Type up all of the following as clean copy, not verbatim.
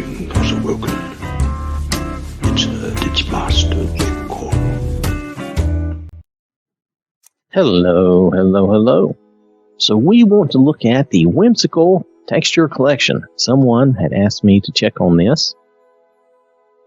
spring was awoken. It's heard its master's call. Hello, hello, hello. So we want to look at the Whimsical texture collection. Someone had asked me to check on this.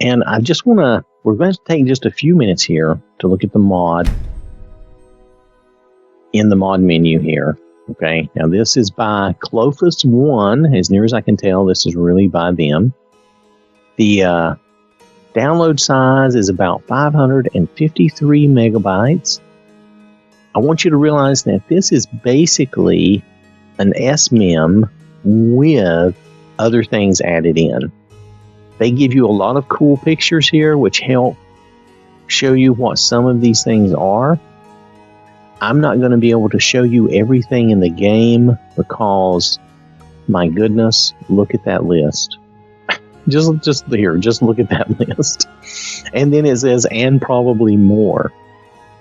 And I just we're going to take just a few minutes here to look at the mod in the mod menu here. Okay, now this is by Clofus1. As near as I can tell, this is really by them. The download size is about 553 megabytes. I want you to realize that this is basically an SMEM with other things added in. They give you a lot of cool pictures here, which help show you what some of these things are. I'm not going to be able to show you everything in the game because, my goodness, look at that list. just look at that list. And then it says, and probably more.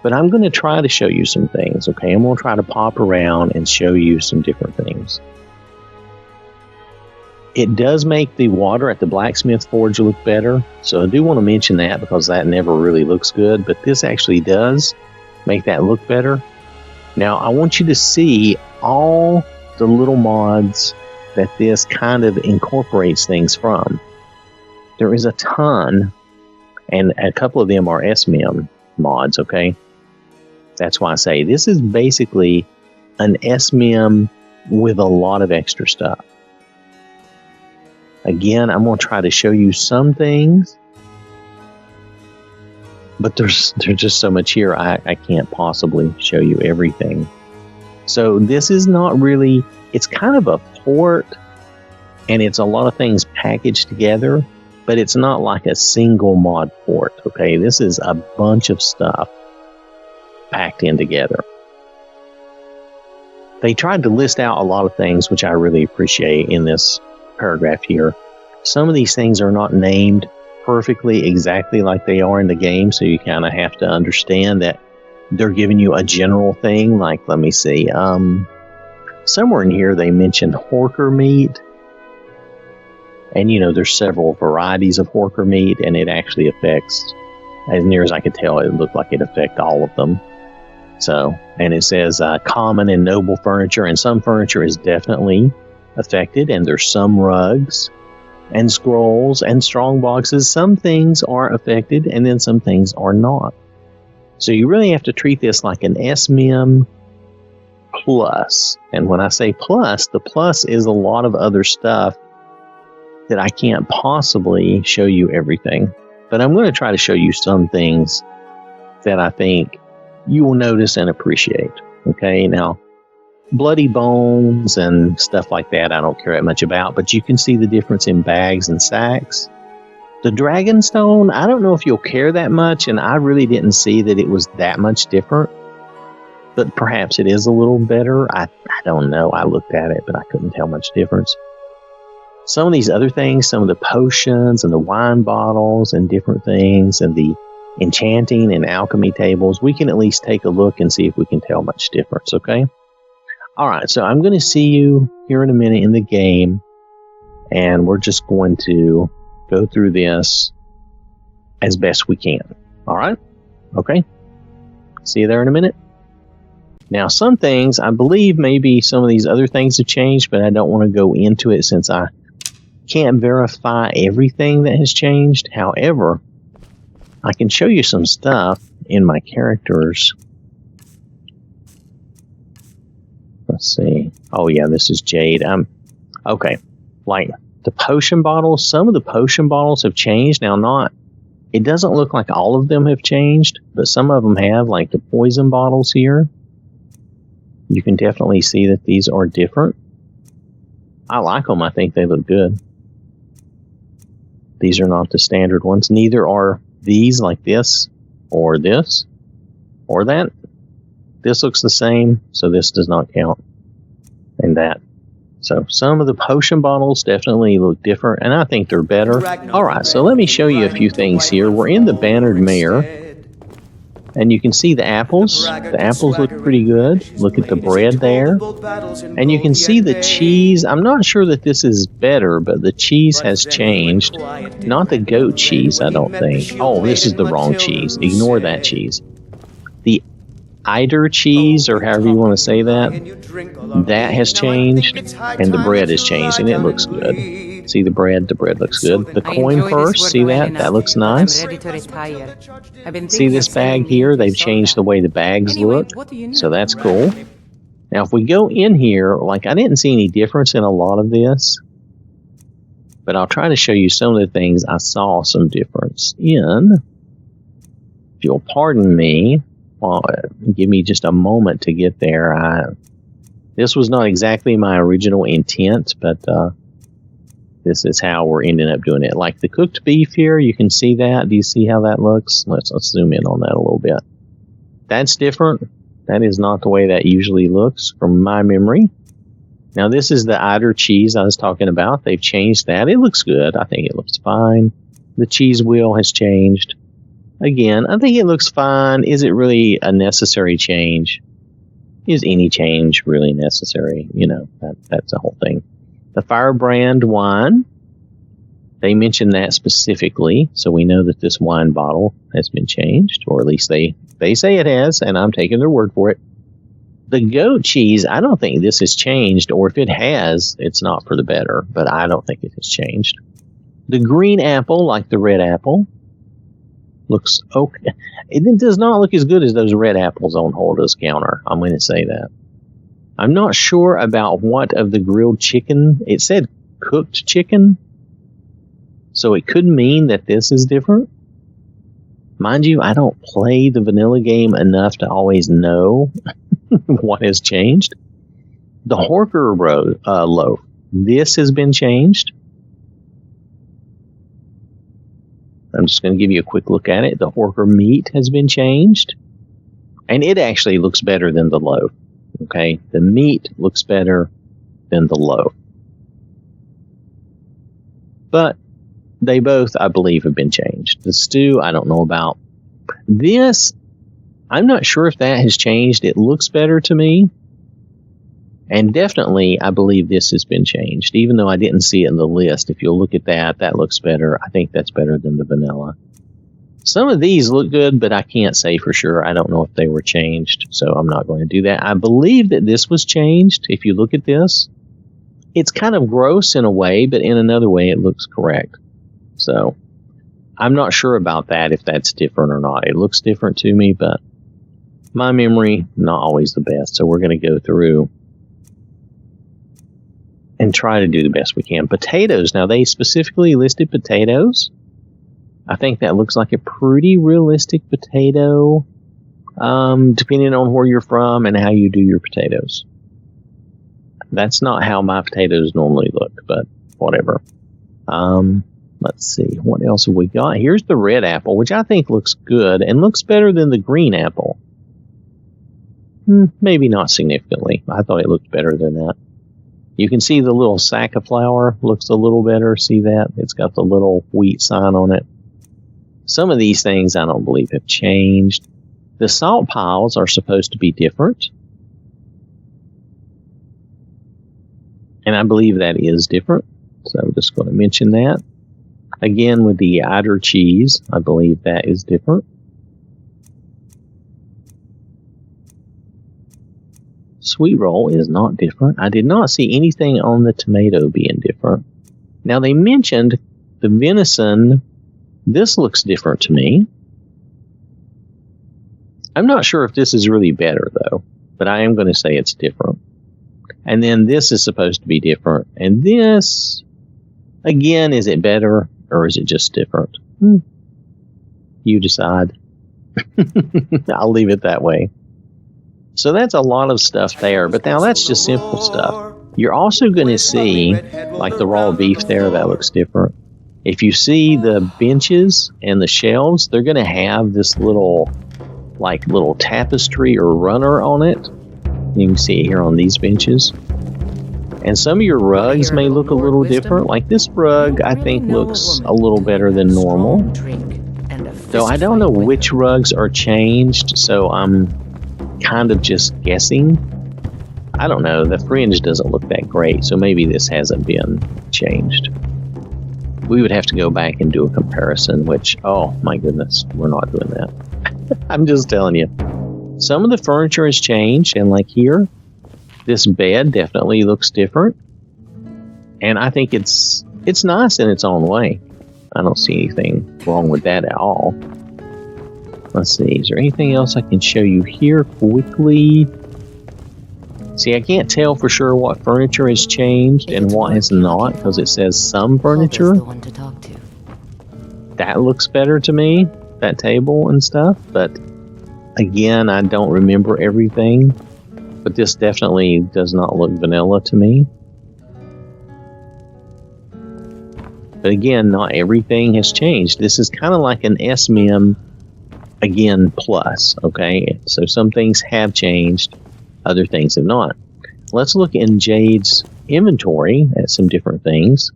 But I'm going to try to show you some things, okay? I'm going to try to pop around and show you some different things. It does make the water at the blacksmith forge look better. So I do want to mention that because that never really looks good. But this actually does make that look better. Now, I want you to see all the little mods that this kind of incorporates things from. There is a ton, and a couple of them are SMEM mods, okay? That's why I say this is basically an SMEM with a lot of extra stuff. Again, I'm going to try to show you some things, but there's just so much here, I can't possibly show you everything. So this is not really, it's kind of a port, and it's a lot of things packaged together, but it's not like a single mod port, okay? This is a bunch of stuff packed in together. They tried to list out a lot of things, which I really appreciate in this paragraph here. Some of these things are not named perfectly exactly like they are in the game, so you kind of have to understand that they're giving you a general thing. Like, let me see, somewhere in here they mentioned horker meat, and you know there's several varieties of horker meat, and it actually affects, as near as I could tell, it looked like it affected all of them. So, and it says common and noble furniture, and some furniture is definitely affected, and there's some rugs and scrolls and strong boxes. Some things are affected, and then some things are not. So you really have to treat this like an SMEM plus. And when I say plus, the plus is a lot of other stuff that I can't possibly show you everything. But I'm going to try to show you some things that I think you will notice and appreciate. Okay, now, bloody bones and stuff like that I don't care that much about, but you can see the difference in bags and sacks. The Dragonstone, I don't know if you'll care that much, and I really didn't see that it was that much different, but perhaps it is a little better. I don't know. I looked at it, but I couldn't tell much difference. Some of these other things, some of the potions and the wine bottles and different things, and the enchanting and alchemy tables, we can at least take a look and see if we can tell much difference, okay? All right, so I'm going to see you here in a minute in the game, and we're just going to go through this as best we can. All right? Okay? See you there in a minute. Now, some things, I believe maybe some of these other things have changed, but I don't want to go into it since I can't verify everything that has changed. However, I can show you some stuff in my characters. Let's see. Oh, yeah, this is Jade. Okay. Like the potion bottles, some of the potion bottles have changed. Now, it doesn't look like all of them have changed, but some of them have, like the poison bottles here. You can definitely see that these are different. I like them. I think they look good. These are not the standard ones. Neither are these, like this, or that. This looks the same, so this does not count. And that. So some of the potion bottles definitely look different, and I think they're better. Alright, so let me show you a few things here. We're in the Bannered Mare, And you can see the apples. The apples look pretty good. Look at the bread there. And you can see the cheese. I'm not sure that this is better, but the cheese has changed. Not the goat cheese, I don't think. Oh, this is the wrong cheese. Ignore that cheese. The eider cheese, or however you want to say that, that has changed. And the bread has changed, and it looks good. See the bread? The bread looks good. The coin purse, see that? That looks nice. See this bag here? They've changed the way the bags look, so that's cool. Now, if we go in here, like I didn't see any difference in a lot of this, but I'll try to show you some of the things I saw some difference in. If you'll pardon me, well, give me just a moment to get there. This was not exactly my original intent, but this is how we're ending up doing it. Like the cooked beef here, you can see that. Do you see how that looks? Let's zoom in on that a little bit. That's different. That is not the way that usually looks from my memory. Now, this is the eider cheese I was talking about. They've changed that. It looks good. I think it looks fine. The cheese wheel has changed. Again, I think it looks fine. Is it really a necessary change? Is any change really necessary? You know, that's the whole thing. The Firebrand wine, they mentioned that specifically, so we know that this wine bottle has been changed, or at least they say it has, and I'm taking their word for it. The goat cheese, I don't think this has changed, or if it has, it's not for the better, but I don't think it has changed. The green apple, like the red apple, looks okay. It does not look as good as those red apples on Hulda's counter. I'm going to say that. I'm not sure about what of the grilled chicken. It said cooked chicken, so it could mean that this is different. Mind you, I don't play the vanilla game enough to always know what has changed. The Horker loaf, this has been changed. I'm just going to give you a quick look at it. The Horker meat has been changed, and it actually looks better than the loaf. Okay, the meat looks better than the loaf. But they both, I believe, have been changed. The stew, I don't know about. This, I'm not sure if that has changed. It looks better to me. And definitely, I believe this has been changed, even though I didn't see it in the list. If you'll look at that, that looks better. I think that's better than the vanilla. Some of these look good, but I can't say for sure. I don't know if they were changed, so I'm not going to do that. I believe that this was changed. If you look at this, it's kind of gross in a way, but in another way, it looks correct. So I'm not sure about that, if that's different or not. It looks different to me, but my memory, not always the best. So we're going to go through and try to do the best we can. Potatoes. Now, they specifically listed potatoes. I think that looks like a pretty realistic potato, depending on where you're from and how you do your potatoes. That's not how my potatoes normally look, but whatever. Let's see. What else have we got? Here's the red apple, which I think looks good and looks better than the green apple. Maybe not significantly. I thought it looked better than that. You can see the little sack of flour looks a little better. See that? It's got the little wheat sign on it. Some of these things I don't believe have changed. The salt piles are supposed to be different. And I believe that is different. So I'm just going to mention that. Again, with the eider cheese, I believe that is different. Sweet roll is not different. I did not see anything on the tomato being different. Now, they mentioned the venison. This looks different to me. I'm not sure if this is really better, though, but I am going to say it's different. And then this is supposed to be different. And this, again, is it better or is it just different? You decide. I'll leave it that way. So that's a lot of stuff there, but now that's just simple stuff. You're also going to see, like the raw beef there, that looks different. If you see the benches and the shelves, they're going to have this little tapestry or runner on it. You can see it here on these benches. And some of your rugs may look a little different. Like this rug, I think, looks a little better than normal. The So I don't know which rugs are changed, so I'm kind of just guessing. I don't know. The fringe doesn't look that great, so maybe this hasn't been changed. We would have to go back and do a comparison, which, oh my goodness, we're not doing that. I'm just telling you. Some of the furniture has changed, and like here, this bed definitely looks different. And I think it's nice in its own way. I don't see anything wrong with that at all. Let's see, is there anything else I can show you here quickly? See, I can't tell for sure what furniture has changed and what has not, because it says some furniture. The one to talk to. That looks better to me, that table and stuff, but again, I don't remember everything. But this definitely does not look vanilla to me. But again, not everything has changed. This is kind of like an SMEM, again, plus, okay? So some things have changed, other things have not. Let's look in Jade's inventory at some different things.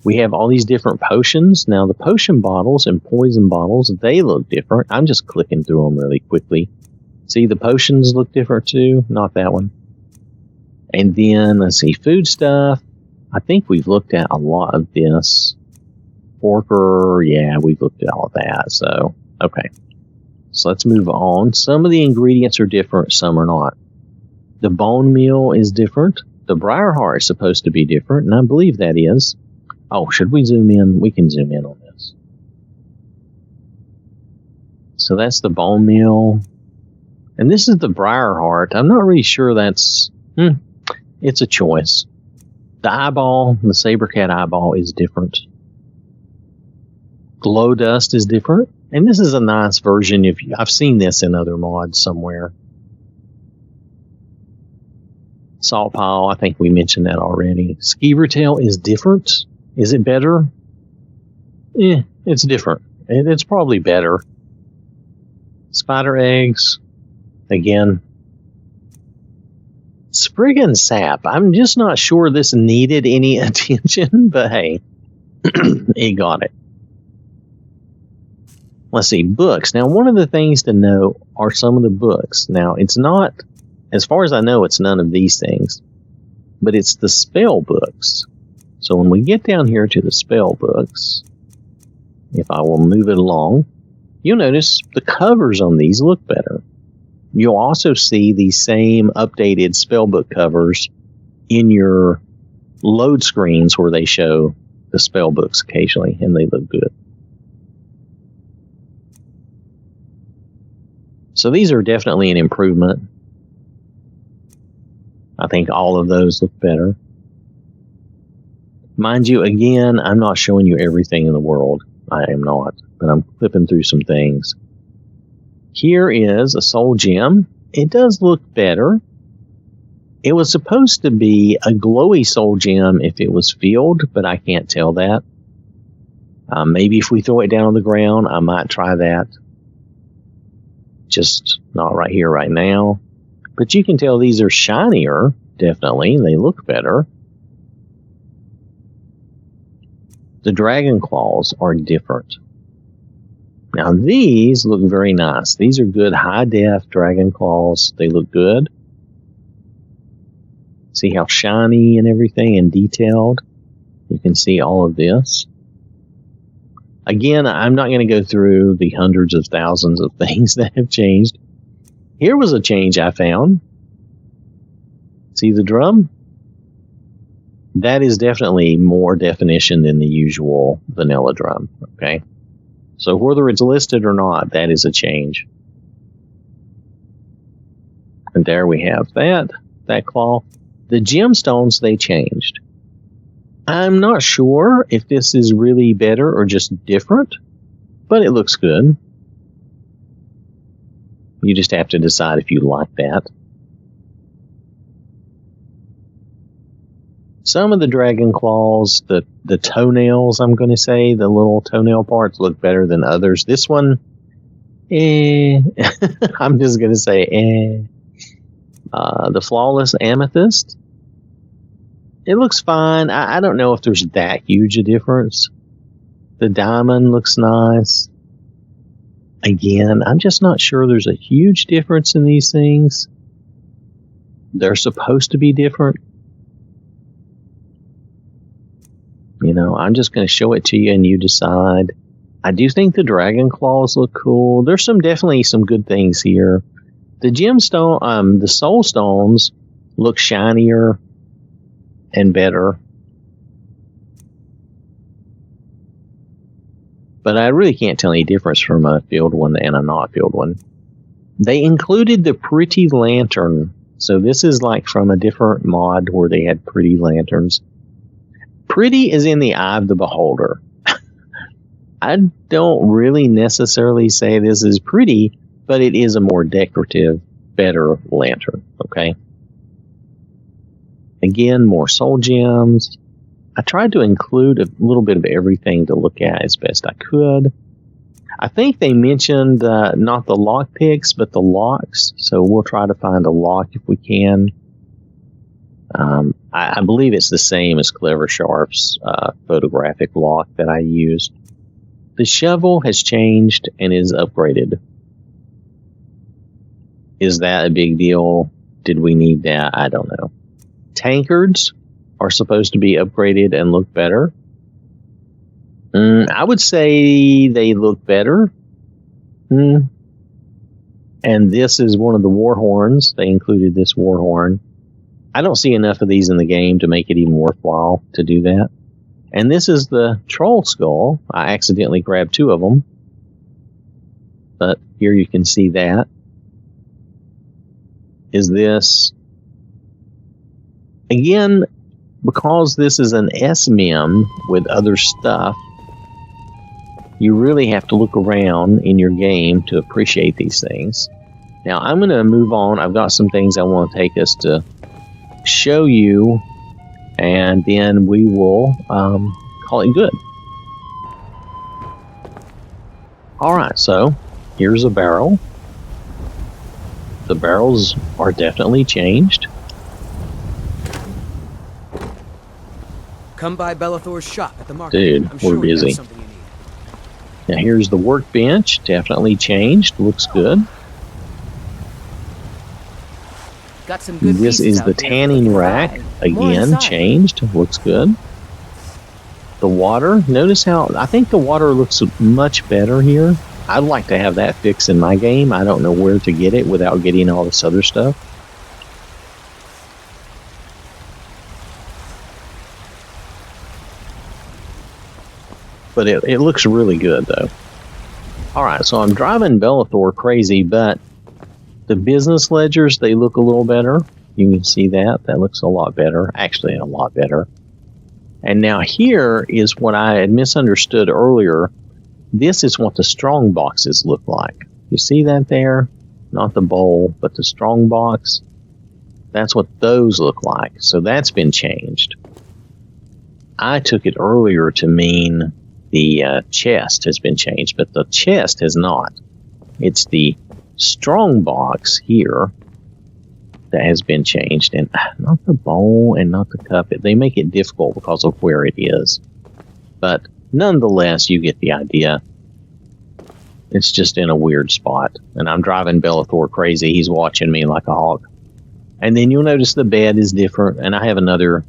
We have all these different potions. Now, the potion bottles and poison bottles, they look different. I'm just clicking through them really quickly. See, the potions look different too. Not that one. And then, let's see, food stuff. I think we've looked at a lot of this. Porker, yeah, we've looked at all of that. So, okay. So let's move on. Some of the ingredients are different, some are not. The bone meal is different. The Briarheart is supposed to be different, and I believe that is. Oh, should we zoom in? We can zoom in on this. So that's the bone meal. And this is the Briarheart. I'm not really sure that's... it's a choice. The eyeball, the Sabercat eyeball is different. Glow Dust is different. And this is a nice version. I've seen this in other mods somewhere. Salt Pile, I think we mentioned that already. Skeever Tail is different. Is it better? It's different. It's probably better. Spider Eggs, again. Spriggan Sap. I'm just not sure this needed any attention, but hey, it got it. Let's see, books. Now, one of the things to know are some of the books. Now, it's not, as far as I know, it's none of these things, but it's the spell books. So when we get down here to the spell books, if I will move it along, you'll notice the covers on these look better. You'll also see the same updated spellbook covers in your load screens where they show the spellbooks occasionally, and they look good. So these are definitely an improvement. I think all of those look better. Mind you, again, I'm not showing you everything in the world. I am not, but I'm flipping through some things. Here is a soul gem. It does look better. It was supposed to be a glowy soul gem if it was filled, but I can't tell that. Maybe if we throw it down on the ground, I might try that. Just not right here, right now. But you can tell these are shinier, definitely. They look better. The dragon claws are different. Now these look very nice. These are good high-def dragon claws. They look good. See how shiny and everything and detailed? You can see all of this. Again, I'm not going to go through the hundreds of thousands of things that have changed. Here was a change I found. See the drum? That is definitely more definition than the usual vanilla drum, okay? So whether it's listed or not, that is a change. And there we have that claw. The gemstones, they changed. I'm not sure if this is really better or just different, but it looks good. You just have to decide if you like that. Some of the dragon claws, the toenails, I'm going to say, the little toenail parts look better than others. This one, I'm just going to say, the flawless amethyst, it looks fine. I don't know if there's that huge a difference. The diamond looks nice. Again, I'm just not sure there's a huge difference in these things. They're supposed to be different. You know, I'm just going to show it to you and you decide. I do think the dragon claws look cool. There's definitely some good things here. The gemstone, the soul stones look shinier and better. But I really can't tell any difference from a filled one and a not filled one. They included the pretty lantern. So this is like from a different mod where they had pretty lanterns. Pretty is in the eye of the beholder. I don't really necessarily say this is pretty, but it is a more decorative, better lantern. Okay. Again, more soul gems. I tried to include a little bit of everything to look at as best I could. I think they mentioned not the lock picks, but the locks. So we'll try to find a lock if we can. I believe it's the same as Clever Sharp's photographic lock that I used. The shovel has changed and is upgraded. Is that a big deal? Did we need that? I don't know. Tankards are supposed to be upgraded and look better. I would say they look better. And this is one of the war horns. They included this war horn. I don't see enough of these in the game to make it even worthwhile to do that. And this is the troll skull. I accidentally grabbed two of them. But here you can see that. Is this... Again, because this is an SMM with other stuff, you really have to look around in your game to appreciate these things. Now, I'm going to move on. I've got some things I want to take us to show you, and then we will call it good. Alright, so here's a barrel. The barrels are definitely changed. Come by Bellathor's shop at the market. Dude, we're busy. Now here's the workbench, definitely changed, looks good. Got some good This is the tanning rack, again, changed, looks good. The water, notice how, I think the water looks much better here. I'd like to have that fixed in my game. I don't know where to get it without getting all this other stuff. But it looks really good, though. Alright, so I'm driving Bellathor crazy, but the business ledgers, they look a little better. You can see that. That looks a lot better. Actually, a lot better. And now here is what I had misunderstood earlier. This is what the strong boxes look like. You see that there? Not the bowl, but the strong box. That's what those look like. So that's been changed. I took it earlier to mean the chest has been changed, but the chest has not. It's the strong box here that has been changed, and not the bowl and not the cup. They make it difficult because of where it is. But nonetheless, you get the idea. It's just in a weird spot, and I'm driving Bellathor crazy. He's watching me like a hawk. And then you'll notice the bed is different, and I have another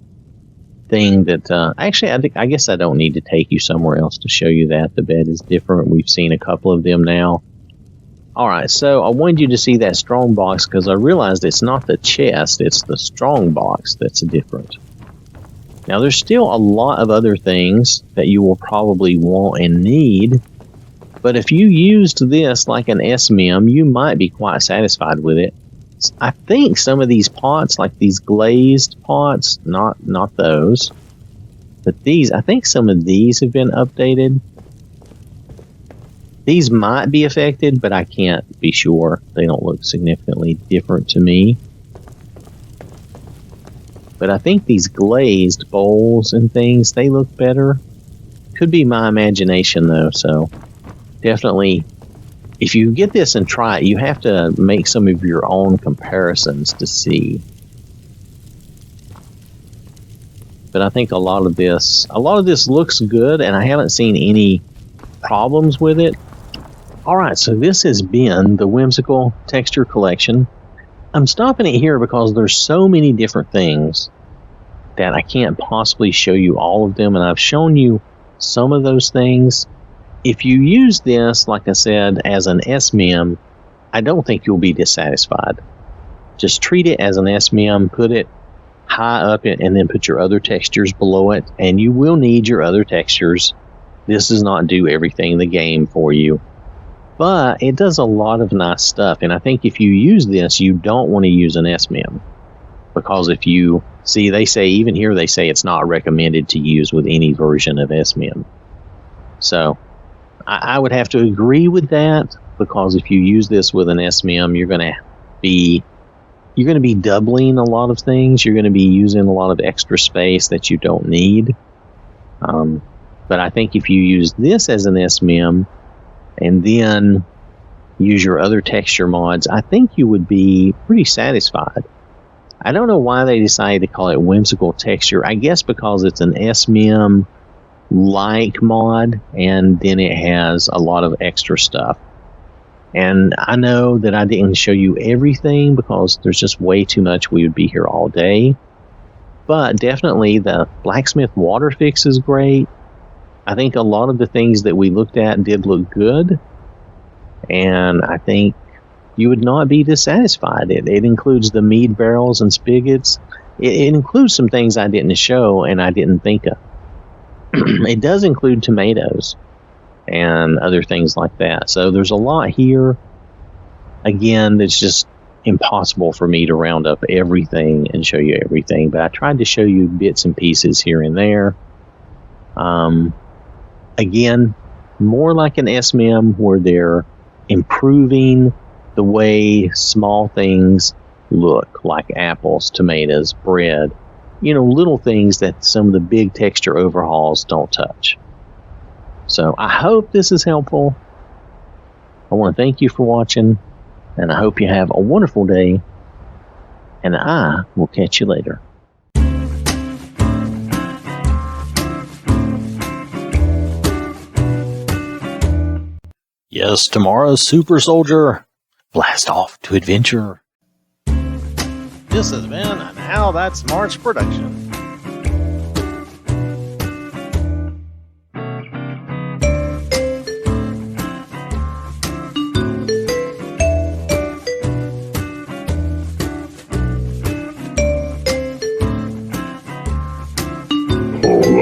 thing that actually I guess I don't need to take you somewhere else to show you that the bed is different. We've seen a couple of them now. Alright, so I wanted you to see that strong box because I realized it's not the chest, it's the strong box that's different. Now there's still a lot of other things that you will probably want and need, but if you used this like an SMM, you might be quite satisfied with it. I think some of these pots, like these glazed pots, not those, but these, I think some of these have been updated. These might be affected, but I can't be sure. They don't look significantly different to me. But I think these glazed bowls and things, they look better. Could be my imagination though, so definitely, if you get this and try it, you have to make some of your own comparisons to see. But I think a lot of this looks good, and I haven't seen any problems with it. All right, so this has been the Whimsical Texture Collection. I'm stopping it here because there's so many different things that I can't possibly show you all of them, and I've shown you some of those things. If you use this, like I said, as an SMM, I don't think you'll be dissatisfied. Just treat it as an SMM, put it high up it, and then put your other textures below it, and you will need your other textures. This does not do everything in the game for you, but it does a lot of nice stuff, and I think if you use this, you don't want to use an SMM, because if you see, they say, even here they say it's not recommended to use with any version of SMM. So I would have to agree with that, because if you use this with an SMM, you're going to be doubling a lot of things. You're going to be using a lot of extra space that you don't need. But I think if you use this as an SMM and then use your other texture mods, I think you would be pretty satisfied. I don't know why they decided to call it Whimsical Texture. I guess because it's an SMM-like mod, and then it has a lot of extra stuff. And I know that I didn't show you everything because there's just way too much. We would be here all day. But definitely the blacksmith water fix is great. I think a lot of the things that we looked at did look good. And I think you would not be dissatisfied. It includes the mead barrels and spigots. It includes some things I didn't show and I didn't think of. It does include tomatoes and other things like that. So there's a lot here. Again, it's just impossible for me to round up everything and show you everything, but I tried to show you bits and pieces here and there. Again, more like an SMM where they're improving the way small things look, like apples, tomatoes, bread, little things that some of the big texture overhauls don't touch. So I hope this is helpful. I want to thank you for watching, and I hope you have a wonderful day, and I will catch you later. Yes, tomorrow's Super Soldier. Blast off to adventure. This has been an OwwThatSmarts production.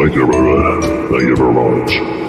Thank you very much.